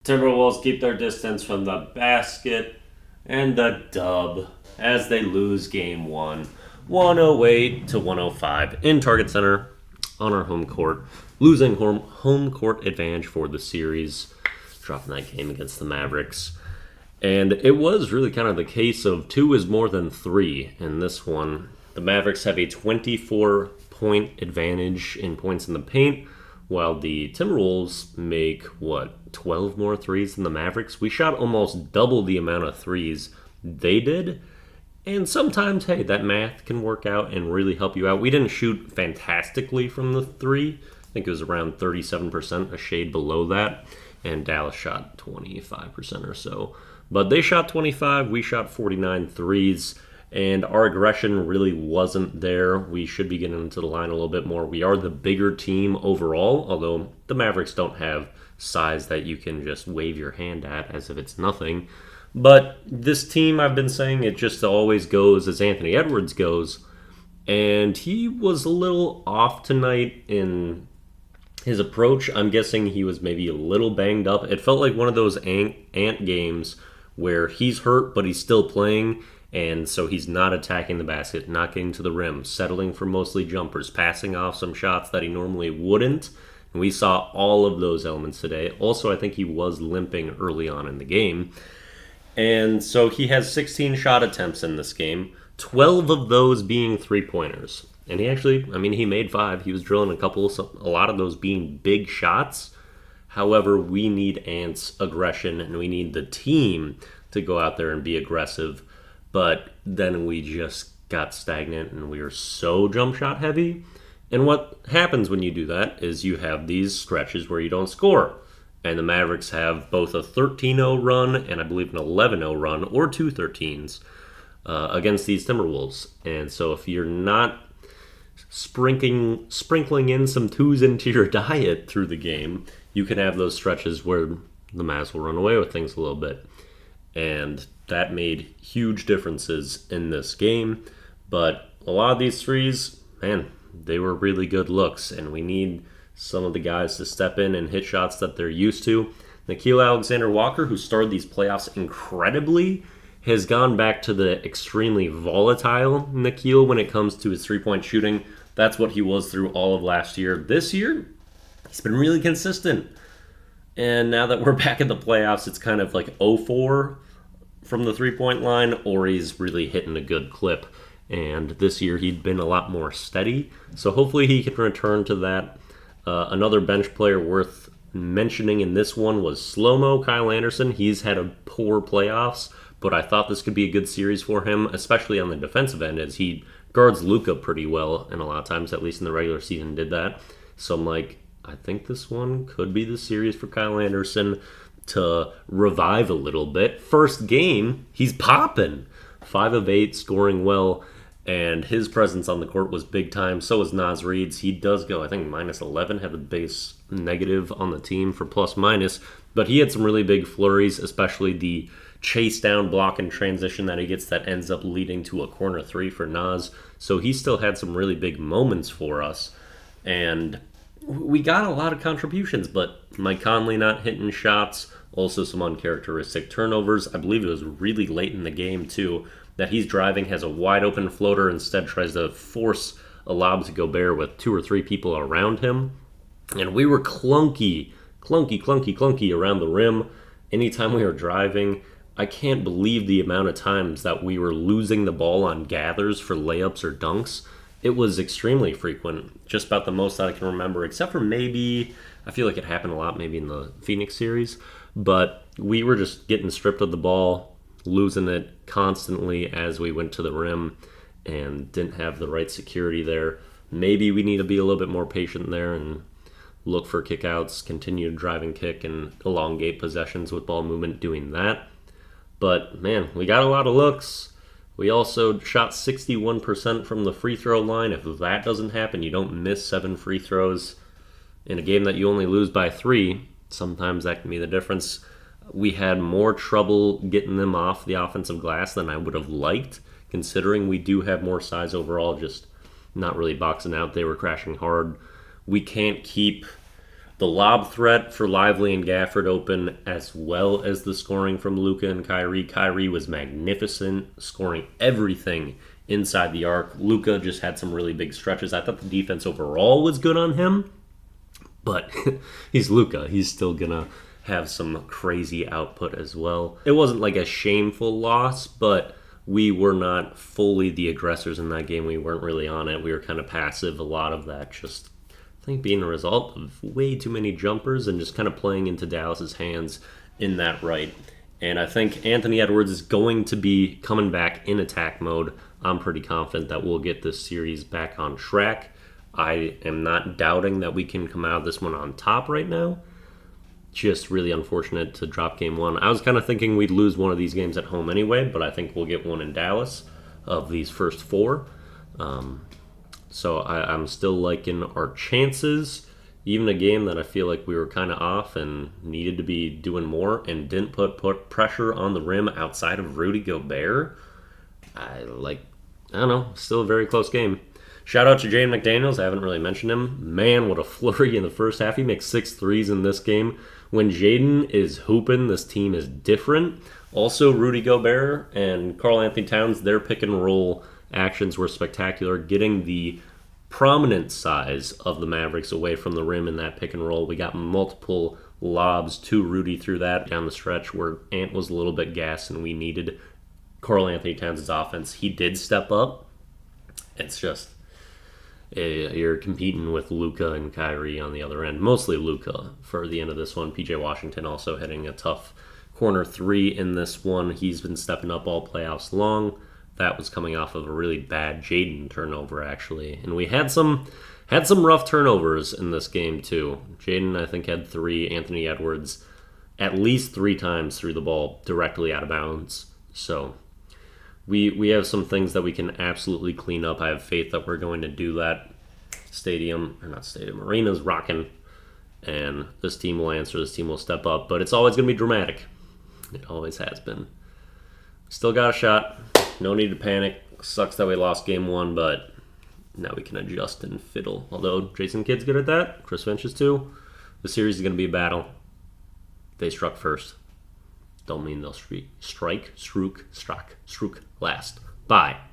Timberwolves keep their distance from the basket and the dub as they lose game one, 108 to 105 in Target Center on our home court, losing home court advantage for the series, dropping that game against the Mavericks. And it was really kind of the case of two is more than three in this one. The Mavericks have a 24-point advantage in points in the paint, while the Timberwolves make, 12 more threes than the Mavericks? We shot almost double the amount of threes they did. And sometimes, hey, that math can work out and really help you out. We didn't shoot fantastically from the three. I think it was around 37%, a shade below that. And Dallas shot 25% or so. But they shot 25, we shot 49 threes. And our aggression really wasn't there. We should be getting into the line a little bit more. We are the bigger team overall, although the Mavericks don't have size that you can just wave your hand at as if it's nothing. But this team, I've been saying, it just always goes as Anthony Edwards goes. And he was a little off tonight in his approach. I'm guessing he was maybe a little banged up. It felt like one of those ant games where he's hurt, but he's still playing. And so he's not attacking the basket, not getting to the rim, settling for mostly jumpers, passing off some shots that he normally wouldn't. And we saw all of those elements today. Also, I think he was limping early on in the game. And so he has 16 shot attempts in this game, 12 of those being three-pointers. And he actually, he made 5. He was drilling a lot of those being big shots. However, we need Ant's aggression, and we need the team to go out there and be aggressive. But then we just got stagnant, and we were so jump shot heavy. And what happens when you do that is you have these stretches where you don't score. And the Mavericks have both a 13-0 run and I believe an 11-0 run, or two 13s, against these Timberwolves. And so if you're not sprinkling in some 2s into your diet through the game, you can have those stretches where the Mavs will run away with things a little bit. And that made huge differences in this game. But a lot of these threes, man, they were really good looks, and we need some of the guys to step in and hit shots that they're used to. Nickeil Alexander-Walker, who started these playoffs incredibly, has gone back to the extremely volatile Nickeil when it comes to his three-point shooting. That's what he was through all of last year. This year, he's been really consistent. And now that we're back in the playoffs, it's kind of like 0-4 from the three-point line, or he's really hitting a good clip. And this year, he'd been a lot more steady. So hopefully he can return to that. Another bench player worth mentioning in this one was Slow-Mo Kyle Anderson. He's had a poor playoffs, but I thought this could be a good series for him, especially on the defensive end, as he guards Luka pretty well, and a lot of times, at least in the regular season, did that. So I'm like, I think this one could be the series for Kyle Anderson to revive a little bit. First game, he's popping. 5 of 8, scoring well. And his presence on the court was big time. So was Naz Reid's. He does go, I think, minus 11, had the base negative on the team for plus minus. But he had some really big flurries, especially the chase down block and transition that he gets that ends up leading to a corner 3 for Naz. So he still had some really big moments for us. And we got a lot of contributions, but Mike Conley not hitting shots, also some uncharacteristic turnovers. I believe it was really late in the game, too, that he's driving, has a wide open floater, instead tries to force a lob to Gobert with 2 or 3 people around him. And we were clunky around the rim anytime we were driving. I can't believe the amount of times that we were losing the ball on gathers for layups or dunks. It was extremely frequent, just about the most that I can remember, except for maybe, I feel like it happened a lot maybe in the Phoenix series, but we were just getting stripped of the ball, losing it constantly as we went to the rim, and didn't have the right security there. Maybe we need to be a little bit more patient there and look for kickouts, continue to drive and kick, and elongate possessions with ball movement doing that. But, man, we got a lot of looks. We also shot 61% from the free throw line. If that doesn't happen, you don't miss 7 free throws in a game that you only lose by 3. Sometimes that can be the difference. We had more trouble getting them off the offensive glass than I would have liked, considering we do have more size overall, just not really boxing out. They were crashing hard. We can't keep The lob threat for Lively and Gafford open, as well as the scoring from Luka and Kyrie. Kyrie was magnificent, scoring everything inside the arc. Luka just had some really big stretches. I thought the defense overall was good on him, but he's Luka. He's still going to have some crazy output as well. It wasn't like a shameful loss, but we were not fully the aggressors in that game. We weren't really on it. We were kind of passive. A lot of that just, I think, being a result of way too many jumpers and just kind of playing into Dallas's hands in that right. And I think Anthony Edwards is going to be coming back in attack mode. I'm pretty confident that we'll get this series back on track. I am not doubting that we can come out of this one on top right now. Just really unfortunate to drop game one. I was kind of thinking we'd lose one of these games at home anyway, but I think we'll get one in Dallas of these first four. So I'm still liking our chances. Even a game that I feel like we were kind of off and needed to be doing more and didn't put pressure on the rim outside of Rudy Gobert. I don't know, still a very close game. Shout out to Jaden McDaniels. I haven't really mentioned him. Man, what a flurry in the first half. He makes 6 threes in this game. When Jaden is hooping, this team is different. Also, Rudy Gobert and Karl Anthony Towns, their pick and roll actions were spectacular, getting the prominent size of the Mavericks away from the rim in that pick and roll. We got multiple lobs to Rudy through that down the stretch where Ant was a little bit gassed and we needed Karl Anthony Towns' offense. He did step up. It's just, you're competing with Luka and Kyrie on the other end. Mostly Luka for the end of this one. PJ Washington also hitting a tough corner 3 in this one. He's been stepping up all playoffs long. That was coming off of a really bad Jaden turnover, actually. And we had some rough turnovers in this game, too. Jaden, I think, had 3. Anthony Edwards at least 3 times threw the ball directly out of bounds. So we have some things that we can absolutely clean up. I have faith that we're going to do that. Arena's rocking. And this team will answer. This team will step up. But it's always going to be dramatic. It always has been. Still got a shot. No need to panic. Sucks that we lost game 1, but now we can adjust and fiddle. Although Jason Kidd's good at that. Chris Finch is too. The series is going to be a battle. They struck first. Don't mean they'll struck last. Bye.